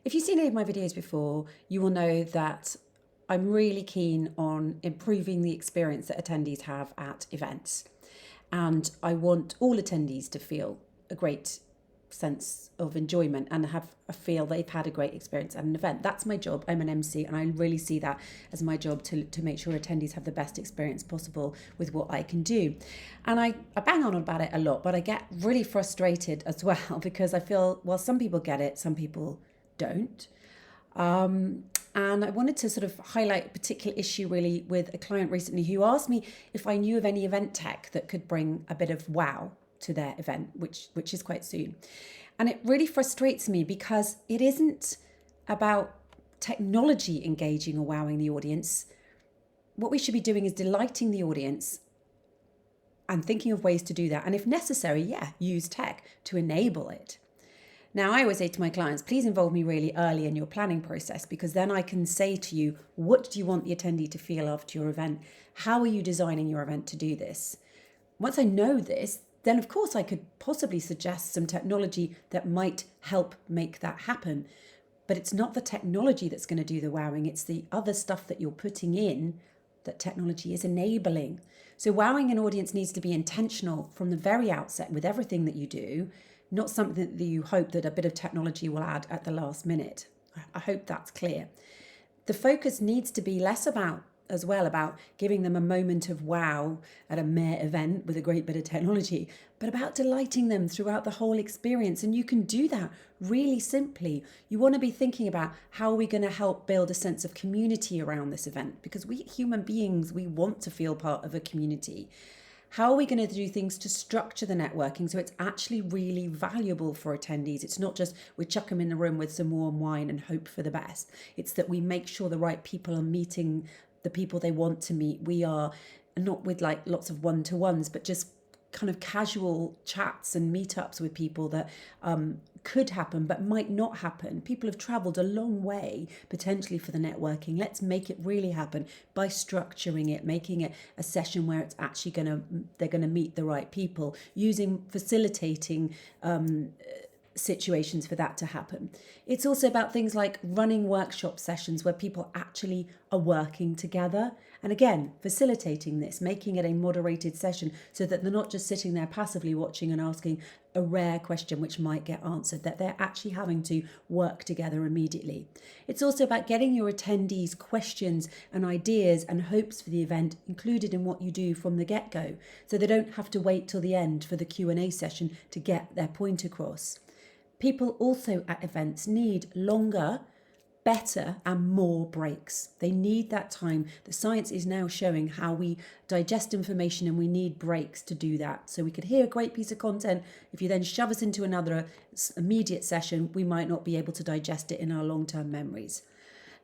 If you've seen any of my videos before, you will know that I'm really keen on improving the experience that attendees have at events. And I want all attendees to feel a great sense of enjoyment and feel they've had a great experience at an event. That's my job. I'm an MC, and I really see that as my job to make sure attendees have the best experience possible with what I can do. And I bang on about it a lot, but I get really frustrated as well because I feel, well, some people get it, some people don't. And I wanted to sort of highlight a particular issue really with a client recently who asked me if I knew of any event tech that could bring a bit of wow to their event, which is quite soon. And it really frustrates me because it isn't about technology engaging or wowing the audience. What we should be doing is delighting the audience and thinking of ways to do that. And if necessary, use tech to enable it. Now, I always say to my clients, please involve me really early in your planning process, because then I can say to you, what do you want the attendee to feel after your event? How are you designing your event to do this? Once I know this, then of course I could possibly suggest some technology that might help make that happen. But it's not the technology that's going to do the wowing, it's the other stuff that you're putting in that technology is enabling. So wowing an audience needs to be intentional from the very outset with everything that you do, not something that you hope that a bit of technology will add at the last minute. I hope that's clear. The focus needs to be less about giving them a moment of wow at a mere event with a great bit of technology, but about delighting them throughout the whole experience. And you can do that really simply. You want to be thinking about how are we going to help build a sense of community around this event, because we human beings, we want to feel part of a community. How are we going to do things to structure the networking so it's actually really valuable for attendees? It's not just we chuck them in the room with some warm wine and hope for the best. It's that we make sure the right people are meeting the people they want to meet. We are not with like lots of one-to-ones, but just kind of casual chats and meetups with people that could happen but might not happen. People have traveled a long way potentially for the networking. Let's make it really happen by structuring it, making it a session where it's actually they're going to meet the right people, using facilitating situations for that to happen. It's also about things like running workshop sessions where people actually are working together. And again, facilitating this, making it a moderated session so that they're not just sitting there passively watching and asking a rare question which might get answered, that they're actually having to work together immediately. It's also about getting your attendees' questions and ideas and hopes for the event included in what you do from the get-go, so they don't have to wait till the end for the Q&A session to get their point across. People also at events need longer, better and more breaks. They need that time. The science is now showing how we digest information, and we need breaks to do that. So we could hear a great piece of content. If you then shove us into another immediate session, we might not be able to digest it in our long-term memories.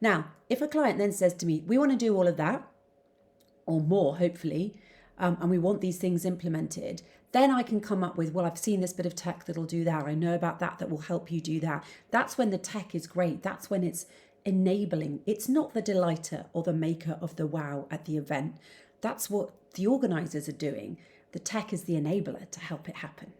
Now, if a client then says to me, we want to do all of that, or more, hopefully, and we want these things implemented, then I can come up with, well, I've seen this bit of tech that'll do that. I know about that will help you do that. That's when the tech is great. That's when it's enabling. It's not the delighter or the maker of the wow at the event. That's what the organisers are doing. The tech is the enabler to help it happen.